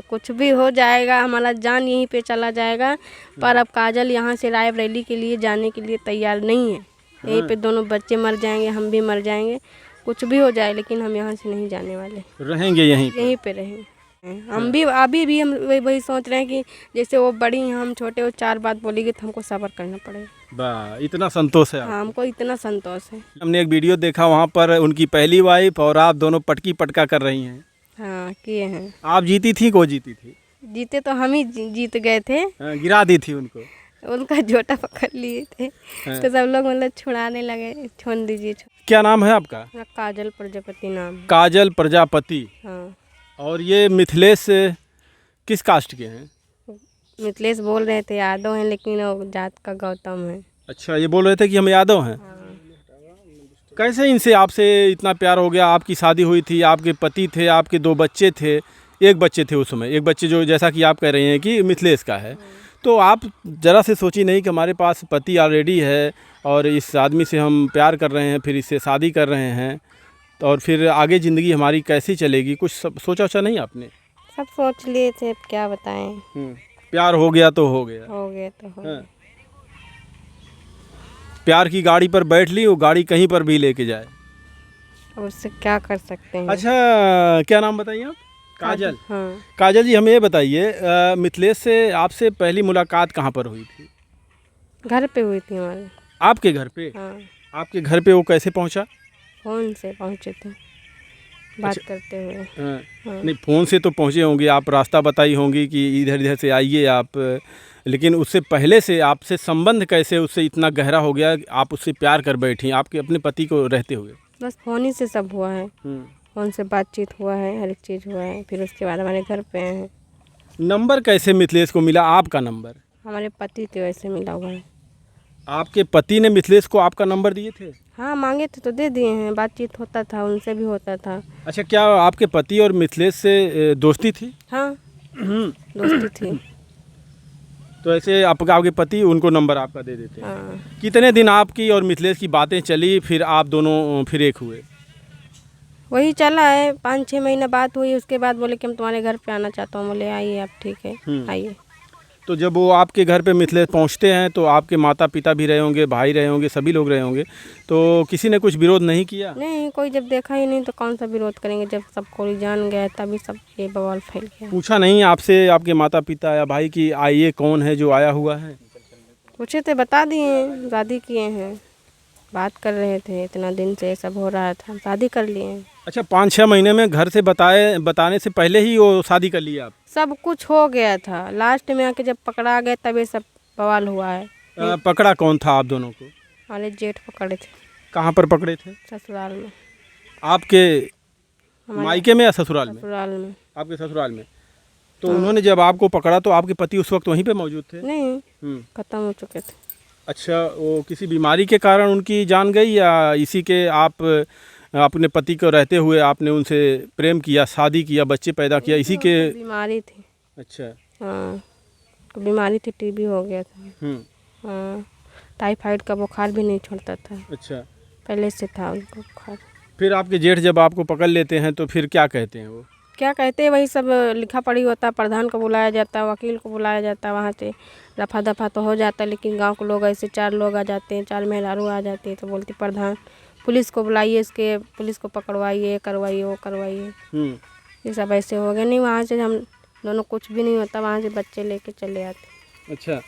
कुछ भी हो जाएगा, हमारा जान यहीं पे चला जाएगा। पर अब काजल यहाँ से रायबरेली के लिए जाने के लिए तैयार नहीं है। यहीं पे दोनों बच्चे मर जाएंगे, हम भी मर जाएंगे, कुछ भी हो जाए, लेकिन हम यहाँ से नहीं जाने वाले, रहेंगे यहीं पे रहेंगे। हम भी अभी भी हम वही सोच रहे हैं कि जैसे वो बड़ी हैं, हम छोटे, वो 4 बात बोलेगी तो हमको सब्र करना पड़ेगा। वाह, इतना संतोष है हाँ, हमको इतना संतोष है। हमने एक वीडियो देखा, वहाँ पर उनकी पहली वाइफ और आप दोनों पटकी पटका कर रही हैं। हाँ, किए हैं। आप जीती थी, को जीती थी? जीते तो हम ही जीत गए थे। गिरा दी थी उनको। उनका झोटा पकड़ लिए थे तो सब लोग मतलब छुड़ाने लगे, छोड़ दीजिए। क्या नाम है आपका? काजल प्रजापति नाम। काजल प्रजापति। हाँ। और ये मिथिलेश किस कास्ट के हैं? मिथिलेश बोल रहे थे यादव हैं, लेकिन वो जात का गौतम है। अच्छा, ये बोल रहे थे कि हम यादव हैं। हाँ। कैसे इनसे आपसे इतना प्यार हो गया? आपकी शादी हुई थी, आपके पति थे, आपके 2 बच्चे थे, एक बच्चे थे उस समय, एक बच्चे जो जैसा कि आप कह रहे हैं कि मिथिलेश का है। तो आप ज़रा से सोची नहीं कि हमारे पास पति ऑलरेडी है और इस आदमी से हम प्यार कर रहे हैं, फिर इससे शादी कर रहे हैं, और फिर आगे ज़िंदगी हमारी कैसी चलेगी? कुछ सोचा वोचा नहीं आपने? सब सोच लिए थे, अब क्या बताएं। प्यार हो गया तो हो गया। हो गया तो हो गया। प्यार की गाड़ी पर बैठ ली, वो गाड़ी कहीं पर भी लेके जाए, अब उससे क्या कर सकते हैं। अच्छा, क्या नाम बताइए आप? काजल। हाँ। काजल जी, हमें ये बताइए, मिथिलेश से आपसे पहली मुलाकात कहाँ पर हुई थी? घर पे हुई थी हमारे। आपके घर पे? हाँ। आपके घर पे वो कैसे पहुंचा? फ़ोन से पहुँचे थे, बात करते हुए। हाँ। नहीं, फ़ोन से तो पहुंचे होंगे, आप रास्ता बताई होंगी कि इधर इधर से आइए आप, लेकिन उससे पहले से आपसे संबंध कैसे उससे इतना गहरा हो गया, आप उससे प्यार कर बैठी आपके अपने पति को रहते हुए? बस फ़ोन ही से सब हुआ है। फ़ोन से बातचीत हुआ है, हर एक चीज़ हुआ है। फिर उसके बाद हमारे घर पे आए हैं। नंबर कैसे मिथिलेश को मिला आपका नंबर? हमारे पति के वैसे मिला हुआ है। आपके पति ने मिथिलेश को आपका नंबर दिए थे? हाँ, मांगे थे तो दे दिए हैं, बातचीत होता था, उनसे भी होता था। अच्छा, क्या आपके पति और मिथिलेश से दोस्ती थी? हाँ, दोस्ती थी। तो ऐसे आपके पति उनको नंबर आपका दे देते हैं। हाँ। कितने दिन आपकी और मिथिलेश की बातें चली, फिर आप दोनों फिर एक हुए? वही चला है, 5-6 महीना बात हुई, उसके बाद बोले कि हम तुम्हारे घर पे आना चाहता हूँ। बोले आइए आप, ठीक है, आइए। तो जब वो आपके घर पे मिथिलेश पहुंचते हैं तो आपके माता पिता भी रहे होंगे, भाई रहे होंगे, सभी लोग रहे होंगे, तो किसी ने कुछ विरोध नहीं किया? नहीं, कोई जब देखा ही नहीं तो कौन सा विरोध करेंगे। जब सब कोई जान गया तभी सब ये बवाल फैल गया। पूछा नहीं आपसे आपके माता पिता या भाई कि आइए कौन है जो आया हुआ है? पूछे थे, बता दिए, शादी किए हैं, बात कर रहे थे, इतना दिन से सब हो रहा था, शादी कर लिए हैं। अच्छा, 5-6 महीने में घर से बताने से पहले ही वो शादी कर लिया आप? सब कुछ हो गया था, लास्ट में आके जब पकड़ा गया तब ये सब बवाल हुआ है। पकड़ा कौन था आप दोनों को? हमारे जेठ पकड़े थे। कहाँ पर पकड़े थे? ससुराल में। आपके मायके में या ससुराल में? ससुराल में। आपके ससुराल में। तो उन्होंने जब आपको पकड़ा तो आपके पति उस वक्त वहीं पे मौजूद थे? नहीं, खत्म हो चुके थे। अच्छा, वो किसी बीमारी के कारण उनकी जान गई या इसी के आप अपने पति को रहते हुए आपने उनसे प्रेम किया, शादी किया, बच्चे पैदा किया, इसी के? बीमारी थी। अच्छा। हाँ, बीमारी थी, टीबी हो गया था। हाँ, टाइफाइड का बुखार भी नहीं छोड़ता था। अच्छा, पहले से था उनको बुखार। फिर आपके जेठ जब आपको पकड़ लेते हैं तो फिर क्या कहते हैं वो? क्या कहते हैं, वही सब लिखा पढ़ी होता, प्रधान को बुलाया जाता, वकील को बुलाया जाता, वहाँ से रफा दफा तो हो जाता, लेकिन गांव के लोग ऐसे 4 लोग आ जाते हैं, 4 मेहरारू आ जाते हैं, तो बोलती प्रधान पुलिस को बुलाइए, इसके पुलिस को पकड़वाइए, ये करवाइए, वो करवाइए। ये सब ऐसे हो गया। नहीं, वहाँ से हम दोनों कुछ भी नहीं होता, वहाँ से बच्चे लेके चले आते। अच्छा,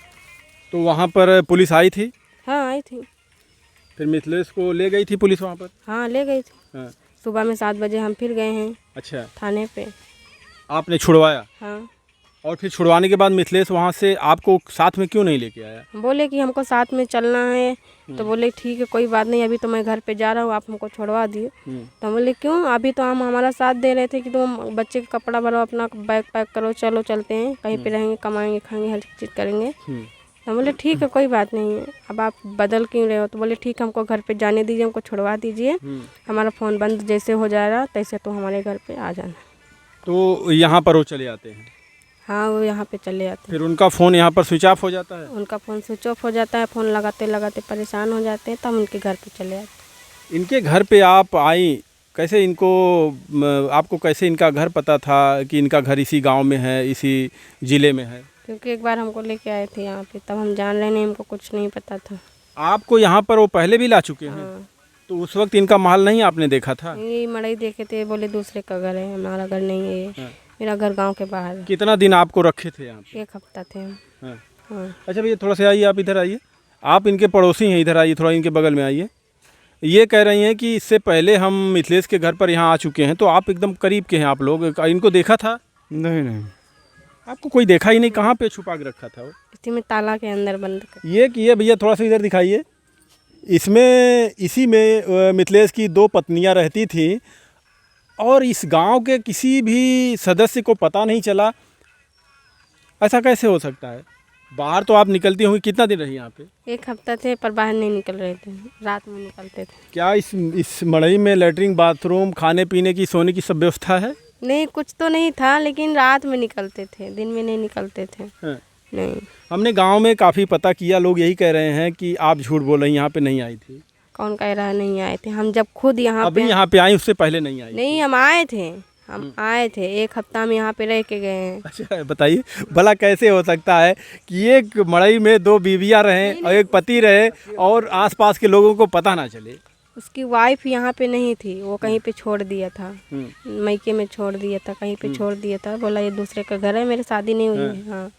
तो वहाँ पर पुलिस आई थी? हाँ, आई थी। फिर मिथिलेश को ले गई थी पुलिस वहाँ पर? हाँ, ले गई थी। हाँ। सुबह में 7 बजे हम फिर गए हैं। अच्छा, थाने पे। आपने छुड़वाया? हाँ। और फिर छुड़वाने के बाद मिथिलेश वहाँ से आपको साथ में क्यों नहीं लेके आया? बोले कि हमको साथ में चलना है, तो बोले ठीक है, कोई बात नहीं, अभी तो मैं घर पे जा रहा हूँ, आप हमको छुड़वा दिए। तो बोले क्यों, अभी तो हम हमारा साथ दे रहे थे कि तुम बच्चे का कपड़ा भरो, अपना बैग पैक करो, चलो चलते हैं, कहीं पे रहेंगे, कमाएंगे, खाएंगे, हर चीज़ करेंगे। तो बोले ठीक है, कोई बात नहीं है, अब आप बदल क्यों रहे हो? तो बोले ठीक है, हमको घर पे जाने दीजिए, हमको छुड़वा दीजिए, हमारा फ़ोन बंद जैसे हो जाएगा तैसे तो हमारे घर पे आ जाना। तो यहाँ पर वो चले आते हैं? हाँ, वो यहाँ पे चले आते हैं। फिर उनका फ़ोन यहाँ पर स्विच ऑफ हो जाता है? उनका फ़ोन स्विच ऑफ हो जाता है, फ़ोन लगाते लगाते परेशान हो जाते हैं, तब उनके घर पे चले आते हैं। इनके घर पे आप आई कैसे इनको आपको कैसे इनका घर पता था कि इनका घर इसी गांव में है, इसी ज़िले में है? क्योंकि एक बार हमको लेके आए थे यहाँ पे, तब हम जान रहे नहीं, हमको कुछ नहीं पता था। आपको यहाँ पर वो पहले भी ला चुके हैं? हाँ, तो उस वक्त इनका महल नहीं आपने देखा था? ये मड़ई देखे थे, बोले दूसरे का घर है, हमारा घर नहीं है ये। हाँ। मेरा घर गांव के बाहर है। कितना दिन आपको रखे थे यहाँ पे? 1 हफ्ता थे हम। हाँ। हाँ। अच्छा भैया थोड़ा सा आइए, आप इधर आइए, आप इनके पड़ोसी हैं, इधर आइए, थोड़ा इनके बगल में आइए। ये कह रही हैं कि इससे पहले हम मिथिलेश के घर पर यहाँ आ चुके हैं, तो आप एकदम करीब के हैं आप लोग, इनको देखा था? नहीं आपको कोई देखा ही नहीं, कहाँ पे छुपा के रखा था वो? इसी में ताला के अंदर बंद कर। ये भैया थोड़ा सा इधर दिखाइए। इसमें इसी में मिथिलेश की 2 पत्नियां रहती थी और इस गांव के किसी भी सदस्य को पता नहीं चला। ऐसा कैसे हो सकता है? बाहर तो आप निकलती होंगी, कितना दिन रही यहाँ पे? 1 हफ्ता थे, पर बाहर नहीं निकल रहे थे, रात में निकलते थे। क्या इस मड़ई में लेटरिन, बाथरूम, खाने पीने की, सोने की सब व्यवस्था है? नहीं, कुछ तो नहीं था, लेकिन रात में निकलते थे, दिन में नहीं निकलते थे। हाँ। नहीं। हमने गांव में काफ़ी पता किया, लोग यही कह रहे हैं कि आप झूठ बोल रही हैं, यहाँ पे नहीं आई थी। कौन कह रहा नहीं आए थे? हम जब खुद यहाँ अभी पे यहाँ पे आई, उससे पहले नहीं आई? नहीं, हम आए थे, हम आए थे, 1 हफ्ता हम यहाँ पे रह के गए हैं। अच्छा बताइए, भला कैसे हो सकता है कि एक मड़ई में 2 बीवियाँ रहें और एक पति रहे और आसपास के लोगों को पता ना चले? उसकी वाइफ यहाँ पे नहीं थी, वो कहीं पे छोड़ दिया था, मैके में छोड़ दिया था, कहीं पे छोड़ दिया था, बोला ये दूसरे का घर है, मेरी शादी नहीं हुई है। हाँ।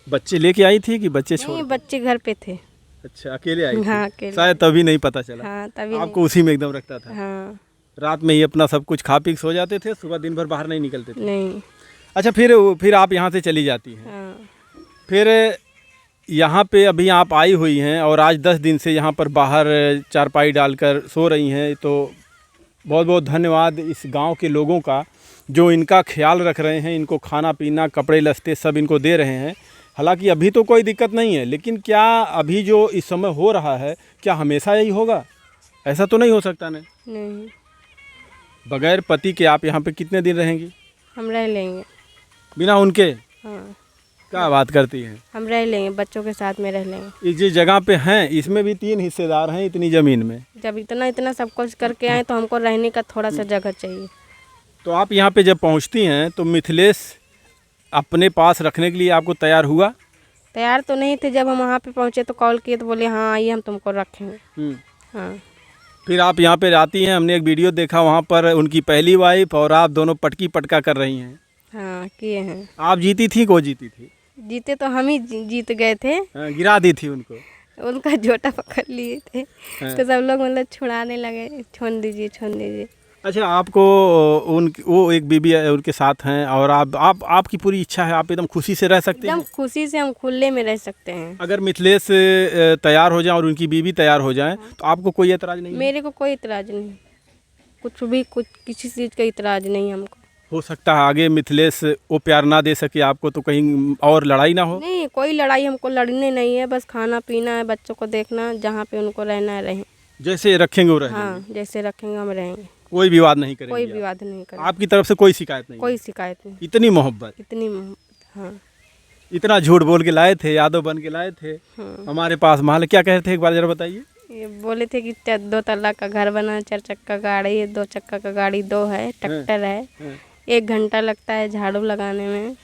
बच्चे लेके आई थी कि बच्चे छोड़? नहीं, बच्चे घर पे थे। अच्छा, अकेले आई थी? हाँ, अकेले। शायद तभी नहीं पता चला। हाँ, तभी आपको उसी में एकदम रखता था? हाँ। रात में ही अपना सब कुछ खा पी के सो जाते थे, सुबह दिन भर बाहर नहीं निकलते थे? नहीं। अच्छा, फिर आप यहाँ से चली जाती हैं? हाँ। फिर यहाँ पे अभी आप आई हुई हैं और आज 10 दिन से यहाँ पर बाहर चारपाई डालकर सो रही हैं, तो बहुत बहुत धन्यवाद इस गांव के लोगों का जो इनका ख्याल रख रहे हैं, इनको खाना पीना, कपड़े लत्ते सब इनको दे रहे हैं। हालांकि अभी तो कोई दिक्कत नहीं है, लेकिन क्या अभी जो इस समय हो रहा है, क्या हमेशा यही होगा? ऐसा तो नहीं हो सकता ना? नहीं। बगैर पति के आप यहाँ पे कितने दिन रहेंगी? हम रह लेंगे बिना उनके? हाँ, क्या बात करती हैं? हम रह लेंगे, बच्चों के साथ में रह लेंगे। इस जिस जगह पे हैं, इसमें भी 3 हिस्सेदार हैं इतनी ज़मीन में। जब इतना सब कुछ करके आए तो हमको रहने का थोड़ा सा जगह चाहिए। तो आप यहाँ पे जब पहुँचती हैं तो मिथिलेश अपने पास रखने के लिए आपको तैयार हुआ? तैयार तो नहीं थे, जब हम वहाँ पे पहुँचे तो कॉल किए तो बोले हाँ आइए, हम तुमको रखेंगे। हाँ। फिर आप यहाँ पे आती हैं, हमने एक वीडियो देखा, वहाँ पर उनकी पहली वाइफ और आप दोनों पटकी पटका कर रही हैं। हाँ, किए हैं। आप जीती थी, को जीती थी? जीते तो हम ही जीत गए थे। हाँ, गिरा दी थी उनको? उनका जोटा पकड़ लिए थे तो सब लोग मतलब छुड़ाने लगे, छोड़ दीजिए छोड़ दीजिए। अच्छा, आपको वो एक बीबी उनके साथ हैं और आपकी पूरी इच्छा है, आप एकदम खुशी से रह सकते हैं? एकदम खुशी से हम खुले में रह सकते हैं। अगर मिथिलेश तैयार हो जाए और उनकी बीवी तैयार हो जाए तो आपको कोई एतराज़ नहीं है? मेरे को कोई इतराज़ नहीं, कुछ किसी चीज़ का इतराज़ नहीं हमको। हो सकता है आगे मिथिलेश वो प्यार ना दे सके आपको, तो कहीं और लड़ाई ना हो? नहीं, कोई लड़ाई हमको लड़ने नहीं है, बस खाना पीना है, बच्चों को देखना, जहाँ पे उनको रहना है रहें। जैसे रखेंगे वो रहेंगे? हाँ, जैसे रखेंगे हम रहेंगे, कोई विवाद नहीं करेंगे? कोई विवाद नहीं करेंगे, आपकी तरफ से कोई शिकायत नहीं? कोई शिकायत नहीं। इतनी मोहब्बत, इतनी हाँ। इतना झूठ बोल के लाए थे, यादव बन के लाए थे हमारे पास महल। क्या कह रहे थे एक बार जरा बताइए? ये बोले थे कि 2 तल्ला का घर बना, 4 चक्का गाड़ी है, 2 चक्का का गाड़ी 2 है, ट्रैक्टर है, 1 घंटा लगता है झाड़ू लगाने में,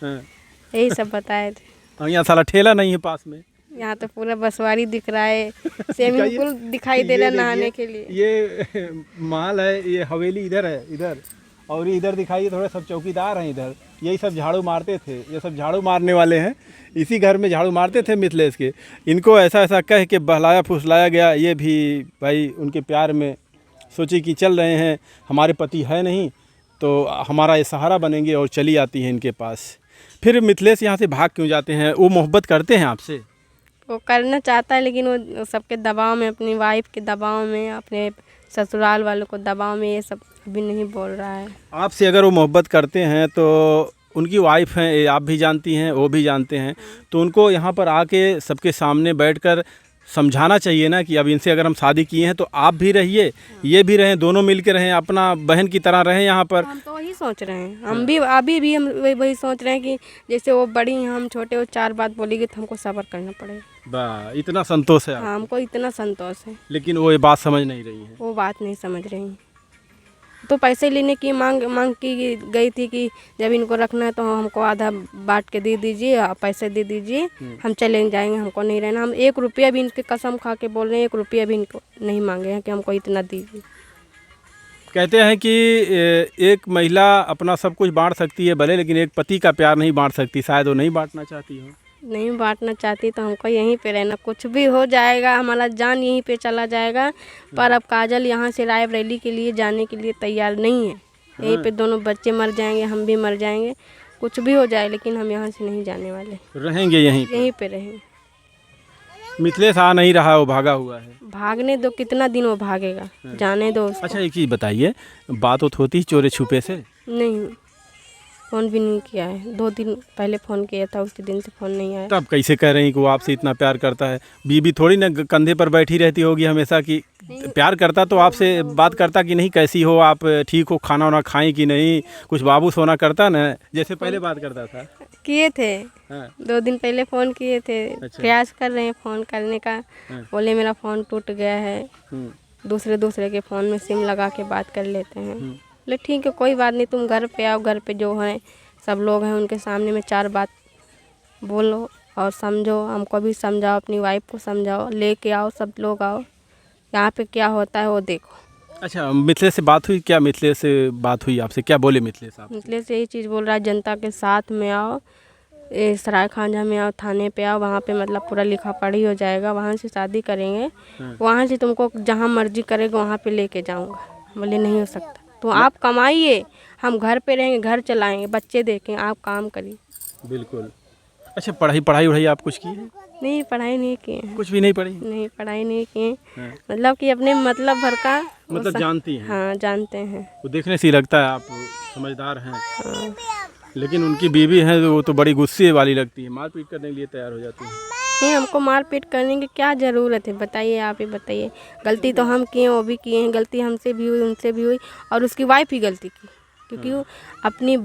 यही सब बताए थे। और यहाँ साला ठेला नहीं है पास में? यहाँ तो पूरा बसवाड़ी दिख रहा है, स्विमिंग पूल दिखाई दे रहा है नहाने के लिए। ये महल है, ये हवेली इधर है, इधर, और ये इधर दिखाइए, थोड़े सब चौकीदार हैं इधर, यही सब झाड़ू मारते थे, ये सब झाड़ू मारने वाले हैं, इसी घर में झाड़ू मारते थे मिथिलेश के। इनको ऐसा ऐसा कह के बहलाया फुसलाया गया, ये भी भाई उनके प्यार में सोची कि चल रहे हैं, हमारे पति है नहीं तो हमारा ये सहारा बनेंगे, और चली आती हैं इनके पास। फिर मिथिलेश यहाँ से भाग क्यों जाते हैं? वो मोहब्बत करते हैं आपसे? वो करना चाहता है, लेकिन वो सबके दबाव में, अपनी वाइफ के दबाव में, अपने ससुराल वालों को दबाव में, ये सब अभी नहीं बोल रहा है। आपसे अगर वो मोहब्बत करते हैं तो उनकी वाइफ हैं, ये आप भी जानती हैं, वो भी जानते हैं, तो उनको यहाँ पर आके सबके सामने बैठकर समझाना चाहिए ना कि अब इनसे अगर हम शादी किए हैं तो आप भी रहिए, ये भी रहें, दोनों मिल के रहें, अपना बहन की तरह रहें यहाँ पर। हम तो वही सोच रहे हैं, हम भी अभी भी हम वही सोच रहे हैं कि जैसे वो बड़ी हैं, हम छोटे, वो 4 बात बोलेगी तो हमको सब्र करना पड़ेगा। वाह, इतना संतोष है हाँ, हमको इतना संतोष है। लेकिन वो ये बात समझ नहीं रही है। वो बात नहीं समझ रही। तो पैसे लेने की मांग की गई थी कि जब इनको रखना है तो हमको आधा बांट के दे दीजिए, पैसे दे दीजिए, हम चले जाएंगे, हमको नहीं रहना। हम 1 रुपया भी इनके कसम खा के बोल रहे हैं, 1 रुपया भी इनको नहीं मांगे हैं कि हमको इतना दीजिए। कहते हैं कि एक महिला अपना सब कुछ बांट सकती है भले, लेकिन एक पति का प्यार नहीं बांट सकती। शायद वो नहीं बांटना चाहती हो। नहीं बांटना चाहती तो हमको यहीं पे रहना, कुछ भी हो जाएगा, हमारा जान यहीं पे चला जाएगा। पर अब काजल यहाँ से रायबरेली के लिए जाने के लिए तैयार नहीं है। यहीं पे दोनों बच्चे मर जाएंगे, हम भी मर जाएंगे, कुछ भी हो जाए, लेकिन हम यहाँ से नहीं जाने वाले, रहेंगे यहीं पे रहेंगे। मिथिलेश आ नहीं रहा, वो भागा हुआ है। भागने दो, कितना दिन वो भागेगा, जाने दो उसको। अच्छा एक चीज़ बताइए, बात तो होती चोरी छुपे से? नहीं, फ़ोन भी नहीं किया है। 2 दिन पहले फ़ोन किया था, उसके दिन से फ़ोन नहीं आया। तब कैसे कह रही हैं कि वो आपसे इतना प्यार करता है? बीबी थोड़ी ना कंधे पर बैठी रहती होगी हमेशा कि प्यार करता तो आपसे बात करता कि नहीं, कैसी हो आप, ठीक हो, खाना वाना खाएं कि नहीं, कुछ बाबू सोना करता ना जैसे पहले बात करता था? किए थे। हाँ। 2 दिन पहले फ़ोन किए थे। अच्छा। प्रयास कर रहे हैं फ़ोन करने का। बोले मेरा फ़ोन टूट गया है, दूसरे के फ़ोन में सिम लगा के बात कर लेते हैं। बोले ठीक है, कोई बात नहीं, तुम घर पे आओ, घर पे जो हैं सब लोग हैं उनके सामने में 4 बात बोलो और समझो, हमको भी समझाओ, अपनी वाइफ को समझाओ, लेके आओ, सब लोग आओ, यहाँ पे क्या होता है वो देखो। अच्छा मिथिलेश से बात हुई क्या? मिथिलेश से बात हुई आपसे, क्या बोले मिथिलेश आप? मिथिलेश से यही चीज़ बोल रहा है, जनता के साथ में आओ, सराय खांजा में आओ, थाने पे आओ, वहाँ पे मतलब पूरा लिखा पढ़ी हो जाएगा, वहाँ से शादी करेंगे, वहाँ से तुमको जहाँ मर्जी करेगा वहाँ पे लेके जाऊँगा। बोले नहीं हो सकता, तो आप कमाइए, हम घर पे रहेंगे, घर चलाएंगे, बच्चे देखेंगे, आप काम करिए। बिल्कुल। अच्छा पढ़ाई आप कुछ की है? नहीं, पढ़ाई नहीं किए हैं। कुछ भी नहीं पढ़ी? नहीं, पढ़ाई नहीं किए, मतलब कि अपने मतलब भर का मतलब जानती हैं? हाँ, जानते हैं। वो देखने से ही लगता है आप समझदार हैं। हाँ। लेकिन उनकी बीवी है वो तो बड़ी गुस्से वाली लगती है, मारपीट करने के लिए तैयार हो जाती है। नहीं, हमको मारपीट करने की क्या ज़रूरत है, बताइए, आप ही बताइए। गलती तो हम किए, वो भी किए हैं, गलती हमसे भी हुई, उनसे भी हुई, और उसकी वाइफ ही गलती की, क्योंकि वो अपनी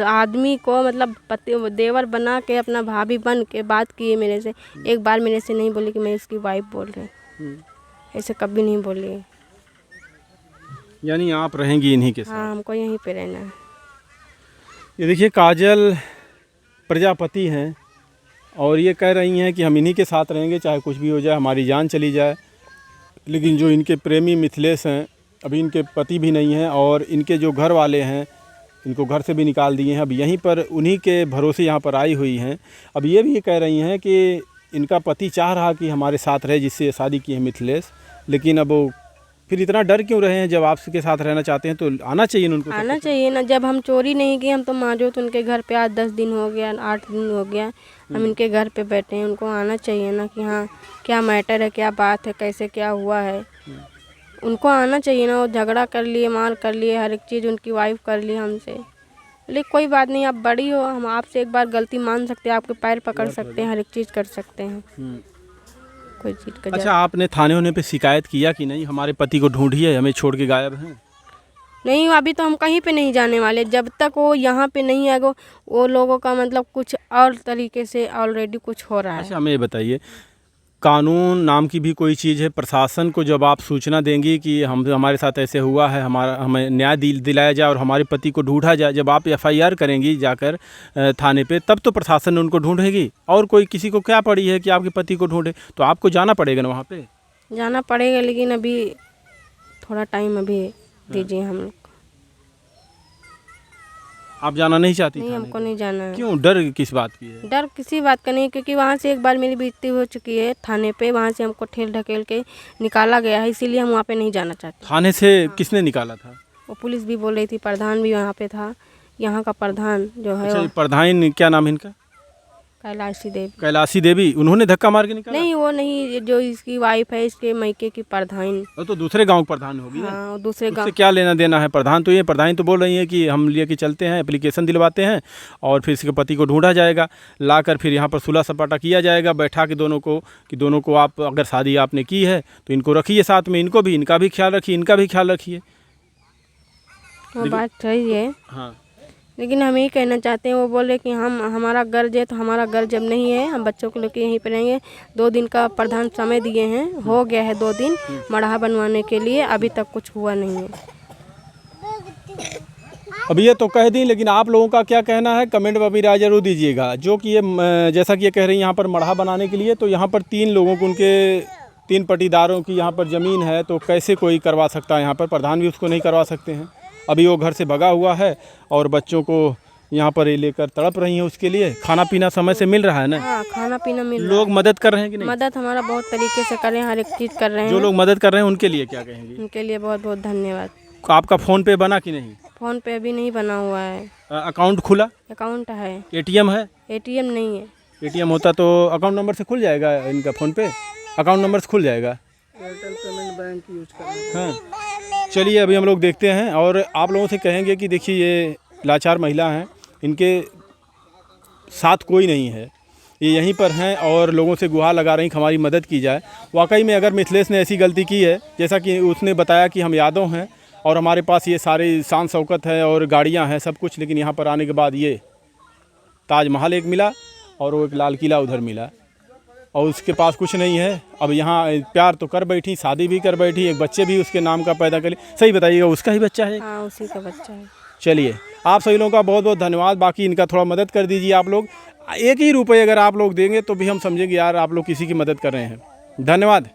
आदमी को मतलब पति देवर बना के, अपना भाभी बन के बात की है मेरे से। एक बार मेरे से नहीं बोली कि मैं इसकी वाइफ बोल रही, ऐसे कभी नहीं बोली। यानी आप रहेंगी इन्हीं के साथ? हाँ, हमको यहीं पे रहना है। ये देखिए काजल प्रजापति हैं और ये कह रही हैं कि हम इन्हीं के साथ रहेंगे, चाहे कुछ भी हो जाए, हमारी जान चली जाए। लेकिन जो इनके प्रेमी मिथिलेश हैं, अभी इनके पति भी नहीं हैं और इनके जो घर वाले हैं इनको घर से भी निकाल दिए हैं। अब यहीं पर उन्हीं के भरोसे यहाँ पर आई हुई हैं। अब ये भी कह रही हैं कि इनका पति चाह रहा कि हमारे साथ रहे, जिससे शादी की है मिथिलेश, लेकिन अब वो फिर इतना डर क्यों रहे हैं? जब आपके साथ रहना चाहते हैं तो आना चाहिए उनको। आना चाहिए ना, जब हम चोरी नहीं किए, हम तो मौजूद उनके घर पे आज 10 दिन हो गया, 8 दिन हो गया, हम इनके घर पे बैठे हैं। उनको आना चाहिए ना कि हाँ क्या मैटर है, क्या बात है, कैसे क्या हुआ है, उनको आना चाहिए ना। वो झगड़ा कर लिए, मार कर लिए, हर एक चीज़ उनकी वाइफ कर ली हमसे। लेकिन कोई बात नहीं, आप बड़ी हो, हम आपसे एक बार गलती मान सकते हैं, आपके पैर पकड़ सकते हैं, हर एक चीज़ कर सकते हैं, कोई चीज़ का। अच्छा आपने थाने होने पे शिकायत किया कि नहीं, हमारे पति को ढूंढिए, हमें छोड़ के गायब हैं? नहीं, अभी तो हम कहीं पे नहीं जाने वाले, जब तक वो यहाँ पे नहीं आएगा। वो लोगों का मतलब कुछ और तरीके से ऑलरेडी कुछ हो रहा है। अच्छा हमें ये बताइए, कानून नाम की भी कोई चीज़ है? प्रशासन को जब आप सूचना देंगी कि हमारे साथ ऐसे हुआ है, हमें न्याय दिलाया जाए और हमारे पति को ढूंढा जाए, जब आप FIR करेंगी जाकर थाने पे, तब तो प्रशासन उनको ढूंढेगी। और कोई किसी को क्या पड़ी है कि आपके पति को ढूंढे? तो आपको जाना पड़ेगा ना वहाँ पे। जाना पड़ेगा, लेकिन अभी थोड़ा टाइम अभी दीजिए हम लोग। आप जाना नहीं चाहती? नहीं, हमको नहीं जाना है। क्यों? डर किस बात की है? डर किसी बात का नहीं, क्योंकि वहाँ से एक बार मेरी बेइज्जती हो चुकी है थाने पे, वहाँ से हमको ठेल ढकेल के निकाला गया है, इसीलिए हम वहाँ पे नहीं जाना चाहते। थाने से किसने निकाला था? वो पुलिस भी बोल रही थी, प्रधान भी वहाँ पे था, यहाँ का प्रधान जो है। अच्छा प्रधान, क्या नाम है इनका? कैलाशी देवी। कैलाशी देवी, उन्होंने धक्का मार के निकाला? नहीं, वो नहीं, जो इसकी वाइफ है, इसके मायके की प्रधान। वो तो दूसरे गांव प्रधान होगी ना। हाँ, दूसरे गांव। उससे क्या लेना देना है? प्रधान तो ये, प्रधान तो बोल रही है कि हम लेके चलते हैं, एप्लीकेशन दिलवाते हैं और फिर इसके पति को ढूंढा जाएगा, लाकर फिर यहाँ पर सुलह सपाटा किया जाएगा, बैठा के दोनों को कि दोनों को आप अगर शादी आपने की है तो इनको रखिए साथ में, इनको भी, इनका भी ख्याल रखिए, इनका भी ख्याल रखिए। वो बात सही है। हाँ, लेकिन हम यही कहना चाहते हैं, वो बोले कि हमारा गर्ज है, तो हमारा गर्ज जब नहीं है, हम बच्चों को लेकर यहीं पे रहेंगे। 2 दिन का प्रधान समय दिए हैं, हो गया है 2 दिन मढ़ा बनवाने के लिए, अभी तक कुछ हुआ नहीं है। अब ये तो कह दी, लेकिन आप लोगों का क्या कहना है कमेंट में भी राय जरूर दीजिएगा। जो कि ये जैसा कि ये कह रही हैं यहाँ पर मढ़ा बनाने के लिए, तो यहाँ पर 3 लोगों को, उनके 3 पट्टीदारों की यहाँ पर ज़मीन है, तो कैसे कोई करवा सकता है? यहाँ पर प्रधान भी उसको नहीं करवा सकते हैं। अभी वो घर से भगा हुआ है और बच्चों को यहाँ पर ये लेकर तड़प रही हैं। उसके लिए खाना पीना समय से मिल रहा है ना? हाँ, खाना पीना मिल रहा लोग मदद कर रहे हैं कि है। नहीं? मदद हमारा बहुत तरीके से कर रहे हैं, हर एक चीज़ कर रहे हैं। जो लोग मदद कर रहे हैं उनके लिए क्या कहेंगी? उनके लिए बहुत बहुत धन्यवाद। आपका फ़ोन पे बना कि नहीं? फ़ोन पे अभी नहीं बना हुआ है। अकाउंट खुला? अकाउंट है। ATM है? ATM नहीं है। ATM होता तो अकाउंट नंबर से खुल जाएगा इनका फ़ोन पे, अकाउंट नंबर से खुल जाएगा। एयरटेल पेमेंट बैंक यूज कर रहे हैं। हाँ, चलिए अभी हम लोग देखते हैं और आप लोगों से कहेंगे कि देखिए ये लाचार महिला हैं, इनके साथ कोई नहीं है, ये यहीं पर हैं और लोगों से गुहार लगा रही कि हमारी मदद की जाए। वाकई में अगर मिथिलेश ने ऐसी गलती की है, जैसा कि उसने बताया कि हम यादव हैं और हमारे पास ये सारे शान शौकत है और गाड़ियाँ हैं सब कुछ, लेकिन यहाँ पर आने के बाद ये ताजमहल एक मिला और वो एक लाल किला उधर मिला और उसके पास कुछ नहीं है। अब यहाँ प्यार तो कर बैठी, शादी भी कर बैठी, एक बच्चे भी उसके नाम का पैदा कर ली। सही बताइएगा, उसका ही बच्चा है? हाँ, उसी का बच्चा है। चलिए, आप सभी लोगों का बहुत बहुत धन्यवाद। बाकी इनका थोड़ा मदद कर दीजिए आप लोग। 1 ही रुपये अगर आप लोग देंगे तो भी हम समझेंगे यार आप लोग किसी की मदद कर रहे हैं। धन्यवाद।